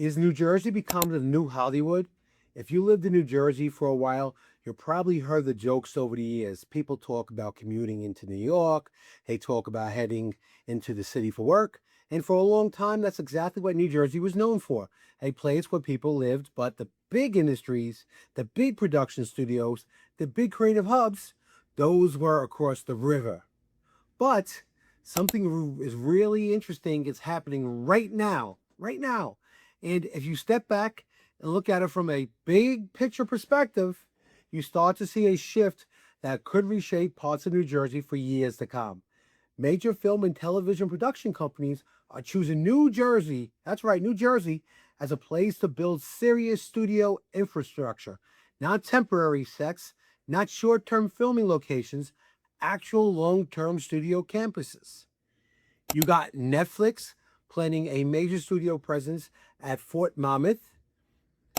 Is New Jersey becoming the new Hollywood? If you lived in New Jersey for a while, you probably heard the jokes over the years. People talk about commuting into New York, they talk about heading into the city for work. And for a long time, that's exactly what New Jersey was known for, a place where people lived, but the big industries, the big production studios, the big creative hubs, those were across the river. But something is really interesting is happening right now, right now. And if you step back and look at it from a big picture perspective, you start to see a shift that could reshape parts of New Jersey for years to come. Major film and television production companies are choosing New Jersey, that's right, New Jersey, as a place to build serious studio infrastructure, not temporary sets, not short term filming locations, actual long term studio campuses. You got Netflix planning a major studio presence at Fort Monmouth,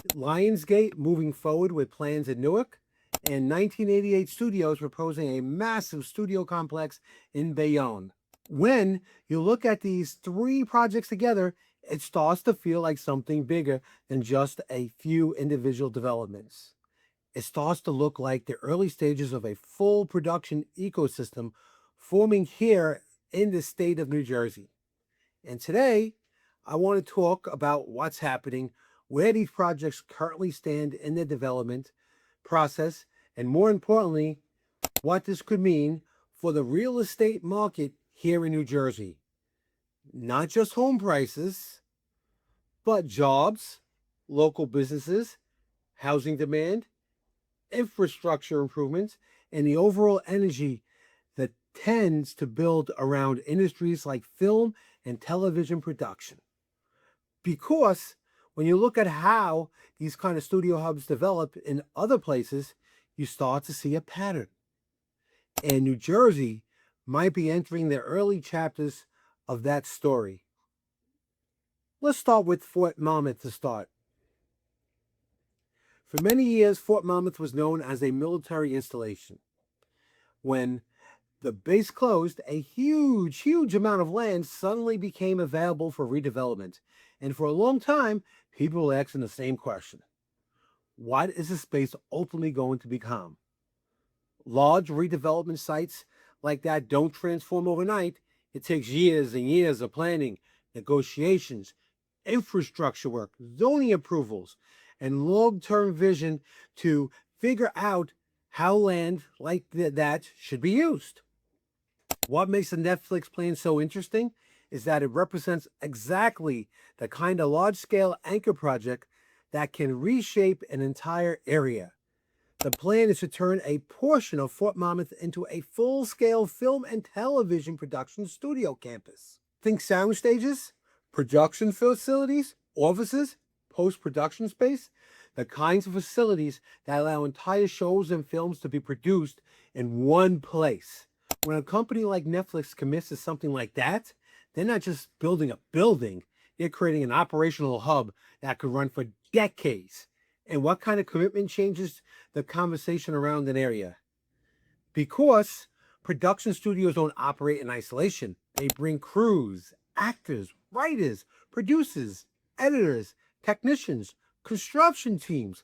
Lionsgate moving forward with plans in Newark, and 1988 Studios proposing a massive studio complex in Bayonne. When you look at these three projects together, it starts to feel like something bigger than just a few individual developments. It starts to look like the early stages of a full production ecosystem forming here in the state of New Jersey. And today, I want to talk about what's happening, where these projects currently stand in the development process, and more importantly, what this could mean for the real estate market here in New Jersey. Not just home prices, but jobs, local businesses, housing demand, infrastructure improvements, and the overall energy that tends to build around industries like film and television production. Because when you look at how these kind of studio hubs develop in other places, you start to see a pattern. And New Jersey might be entering the early chapters of that story. Let's start with Fort Monmouth to start. For many years, Fort Monmouth was known as a military installation. When the base closed, a huge amount of land suddenly became available for redevelopment. And for a long time, people were asking the same question. What is the space ultimately going to become? Large redevelopment sites like that don't transform overnight. It takes years and years of planning, negotiations, infrastructure work, zoning approvals, and long-term vision to figure out how land like that should be used. What makes the Netflix plan so interesting is that it represents exactly the kind of large-scale anchor project that can reshape an entire area. The plan is to turn a portion of Fort Monmouth into a full-scale film and television production studio campus. Think sound stages, production facilities, offices, post-production space, the kinds of facilities that allow entire shows and films to be produced in one place. When a company like Netflix commits to something like that, they're not just building a building, they're creating an operational hub that could run for decades. And what kind of commitment changes the conversation around an area? Because production studios don't operate in isolation. They bring crews, actors, writers, producers, editors, technicians, construction teams,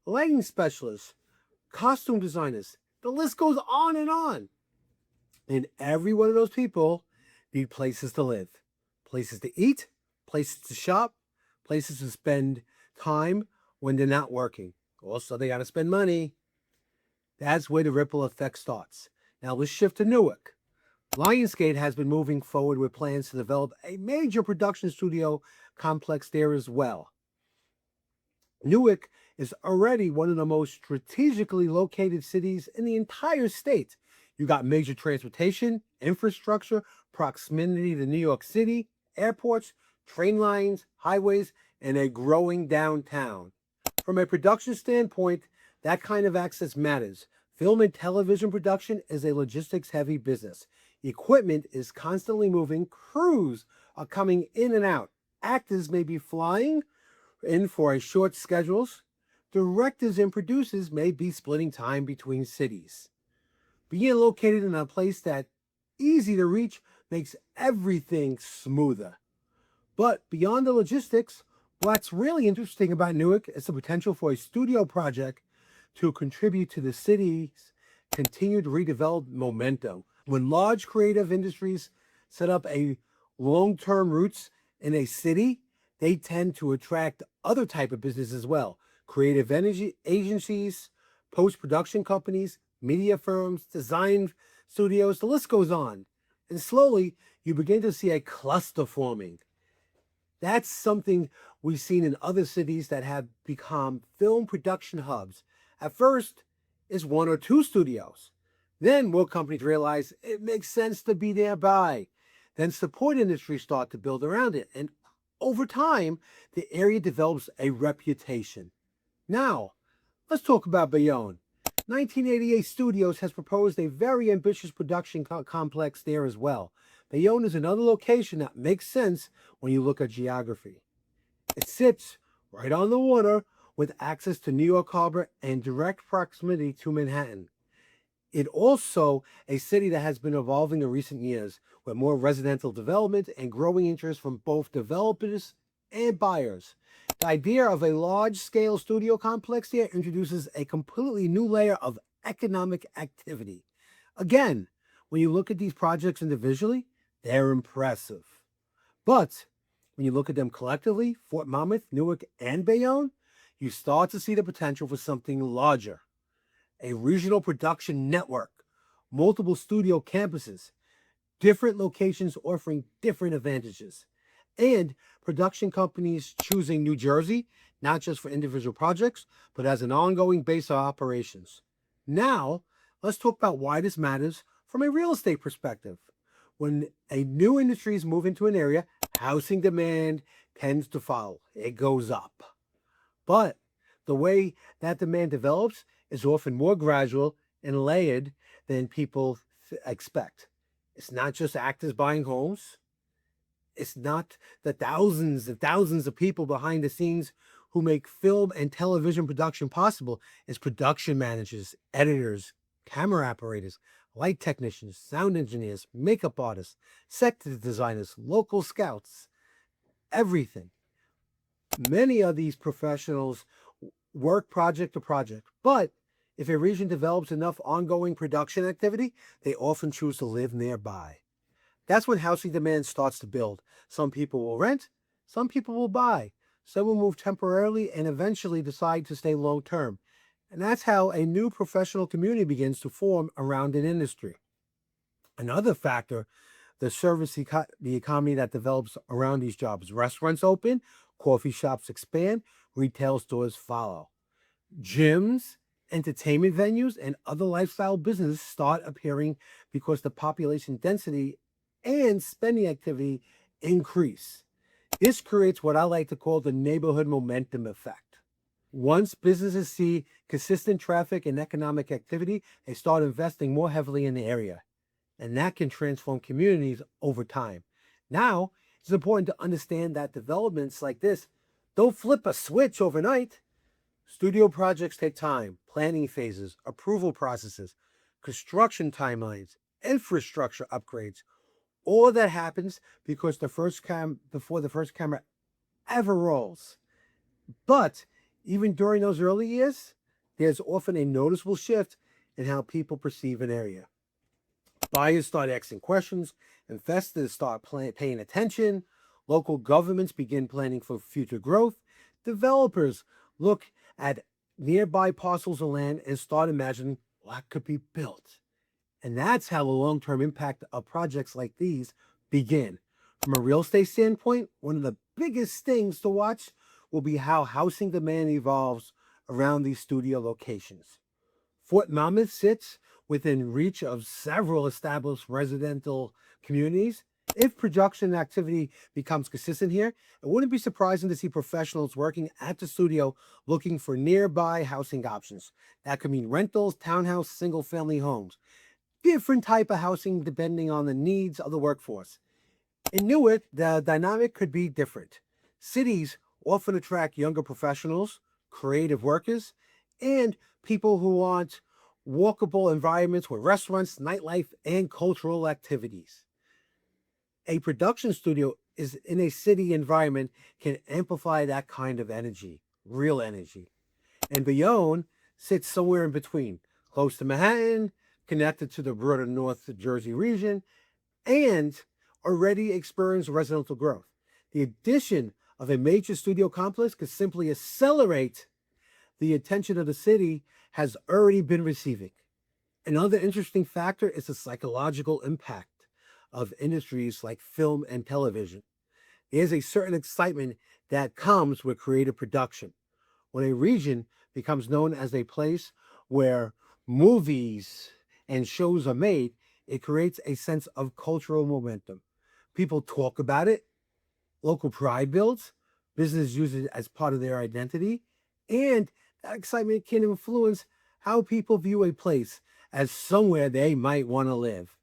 lighting specialists, costume designers. The list goes on and on. And every one of those people need places to live, places to eat, places to shop, places to spend time when they're not working. Also, they got to spend money. That's where the ripple effect starts. Now let's shift to Newark. Lionsgate has been moving forward with plans to develop a major production studio complex there as well. Newark is already one of the most strategically located cities in the entire state. You got major transportation, infrastructure, proximity to New York City, airports, train lines, highways, and a growing downtown. From a production standpoint, that kind of access matters. Film and television production is a logistics-heavy business. Equipment is constantly moving. Crews are coming in and out. Actors may be flying in for a short schedules. Directors and producers may be splitting time between cities. Being located in a place that's easy to reach makes everything smoother. But beyond the logistics, What's really interesting about Newark is the potential for a studio project to contribute to the city's continued redevelopment momentum. When large creative industries set up a long-term roots in a city, they tend to attract other type of business as well. Creative energy agencies, post-production companies, media firms, design studios, the list goes on. And slowly you begin to see a cluster forming. That's something we've seen in other cities that have become film production hubs. At first, it's one or two studios. Then more companies realize it makes sense to be nearby. Then support industries start to build around it. And over time, the area develops a reputation. Now, let's talk about Bayonne. 1988 Studios has proposed a very ambitious production complex there as well. Bayonne is another location that makes sense when you look at geography. It sits right on the water with access to New York Harbor and direct proximity to Manhattan. It also a city that has been evolving in recent years with more residential development and growing interest from both developers and buyers. The idea of a large-scale studio complex here introduces a completely new layer of economic activity. Again, when you look at these projects individually, they're impressive. But when you look at them collectively, Fort Monmouth, Newark, and Bayonne, you start to see the potential for something larger. A regional production network, multiple studio campuses, different locations offering different advantages, and production companies choosing New Jersey, not just for individual projects, but as an ongoing base of operations. Now, let's talk about why this matters from a real estate perspective. When a new industry is moving into an area, housing demand tends to follow. It goes up. But the way that demand develops is often more gradual and layered than people expect. It's not just actors buying homes. It's not the thousands and thousands of people behind the scenes who make film and television production possible. It's production managers, editors, camera operators, light technicians, sound engineers, makeup artists, set designers, local scouts, everything. Many of these professionals work project to project, but if a region develops enough ongoing production activity, they often choose to live nearby. That's when housing demand starts to build. Some people will rent, some people will buy, some will move temporarily and eventually decide to stay long term. And that's how a new professional community begins to form around an industry. Another factor, the economy that develops around these jobs. Restaurants open, coffee shops expand, retail stores follow. Gyms, entertainment venues, and other lifestyle businesses start appearing because the population density and spending activity increase. This creates what I like to call the neighborhood momentum effect. Once businesses see consistent traffic and economic activity, they start investing more heavily in the area, and that can transform communities over time. Now, it's important to understand that developments like this don't flip a switch overnight. Studio projects take time, planning phases, approval processes, construction timelines, infrastructure upgrades. All that happens because before the first camera ever rolls. But even during those early years, there's often a noticeable shift in how people perceive an area. Buyers start asking questions, investors start paying attention, local governments begin planning for future growth, developers look at nearby parcels of land and start imagining what could be built. And that's how the long-term impact of projects like these begin. From a real estate standpoint, one of the biggest things to watch will be how housing demand evolves around these studio locations. Fort Monmouth sits within reach of several established residential communities. If production activity becomes consistent here, it wouldn't be surprising to see professionals working at the studio looking for nearby housing options. That could mean rentals, townhouse, single-family homes. Different type of housing depending on the needs of the workforce. In Newark, the dynamic could be different. Cities often attract younger professionals, creative workers, and people who want walkable environments with restaurants, nightlife, and cultural activities. A production studio is in a city environment can amplify that kind of energy, real energy. And Bayonne sits somewhere in between, close to Manhattan, connected to the broader North Jersey region, and already experienced residential growth. The addition of a major studio complex could simply accelerate the attention of the city has already been receiving. Another interesting factor is the psychological impact of industries like film and television. There's a certain excitement that comes with creative production. When a region becomes known as a place where movies and shows are made, it creates a sense of cultural momentum. People talk about it, local pride builds, business uses it as part of their identity, and that excitement can influence how people view a place as somewhere they might want to live.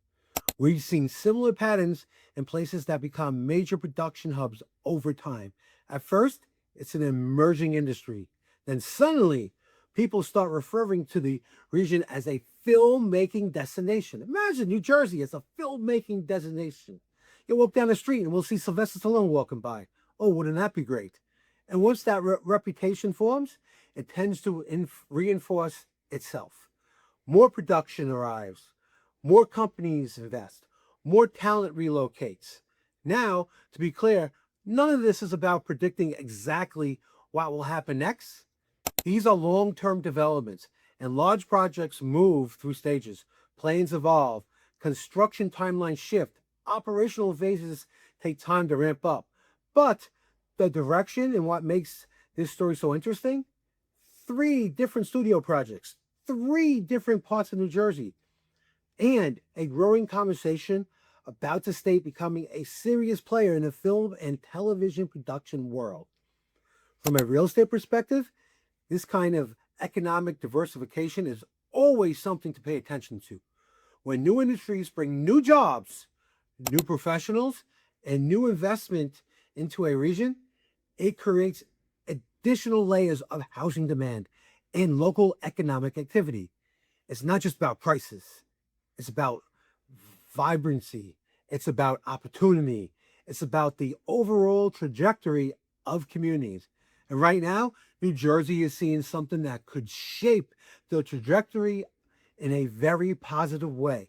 We've seen similar patterns in places that become major production hubs over time. At first, it's an emerging industry. Then suddenly, people start referring to the region as a filmmaking destination. Imagine New Jersey as a filmmaking destination. You walk down the street and we'll see Sylvester Stallone walking by. Oh, wouldn't that be great? And once that reputation forms, it tends to reinforce itself. More production arrives, more companies invest, more talent relocates. Now, to be clear, none of this is about predicting exactly what will happen next. These are long term developments, and large projects move through stages. Plans evolve, construction timelines shift, operational phases take time to ramp up. But the direction and what makes this story so interesting, three different studio projects, three different parts of New Jersey, and a growing conversation about the state becoming a serious player in the film and television production world. From a real estate perspective, this kind of economic diversification is always something to pay attention to. When new industries bring new jobs, new professionals, and new investment into a region, it creates additional layers of housing demand and local economic activity. It's not just about prices, it's about vibrancy, it's about opportunity, it's about the overall trajectory of communities. And right now, New Jersey is seeing something that could shape the trajectory in a very positive way.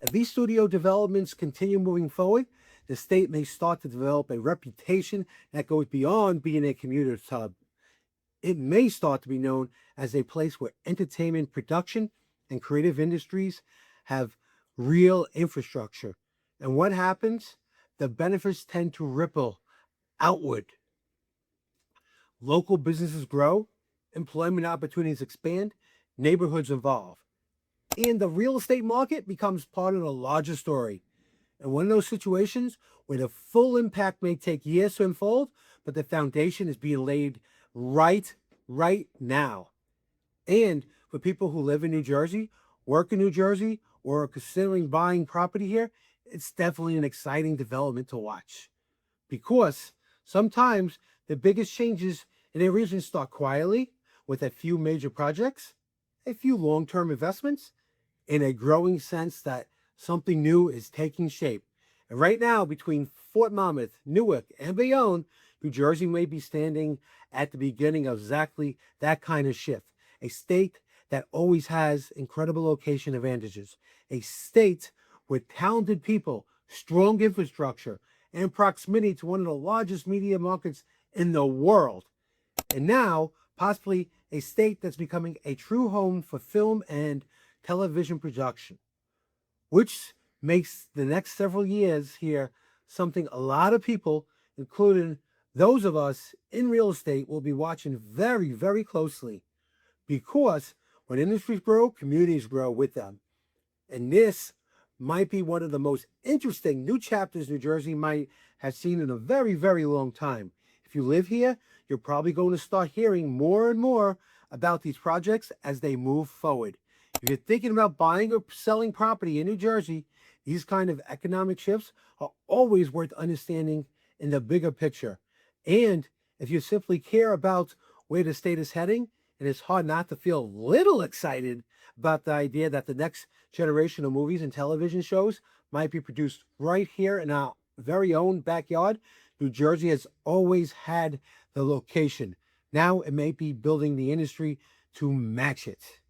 If these studio developments continue moving forward, the state may start to develop a reputation that goes beyond being a commuter's hub. It may start to be known as a place where entertainment production and creative industries have real infrastructure. And what happens? The benefits tend to ripple outward. Local businesses grow, employment opportunities expand, neighborhoods evolve, and the real estate market becomes part of the larger story. And one of those situations where the full impact may take years to unfold, but the foundation is being laid right now. And for people who live in New Jersey, work in New Jersey, or are considering buying property here, it's definitely an exciting development to watch. Because sometimes the biggest changes in a region start quietly with a few major projects, a few long-term investments, and a growing sense that something new is taking shape. And right now, between Fort Monmouth, Newark, and Bayonne, New Jersey may be standing at the beginning of exactly that kind of shift. A state that always has incredible location advantages. A state with talented people, strong infrastructure, and proximity to one of the largest media markets in the world. And now, possibly a state that's becoming a true home for film and television production, which makes the next several years here something a lot of people, including those of us in real estate, will be watching very, very closely. Because when industries grow, communities grow with them. And this might be one of the most interesting new chapters New Jersey might have seen in a very, very long time. If you live here, you're probably going to start hearing more and more about these projects as they move forward. If you're thinking about buying or selling property in New Jersey, these kind of economic shifts are always worth understanding in the bigger picture. And if you simply care about where the state is heading, and it's hard not to feel a little excited about the idea that the next generation of movies and television shows might be produced right here in our very own backyard, New Jersey has always had the location. Now it may be building the industry to match it.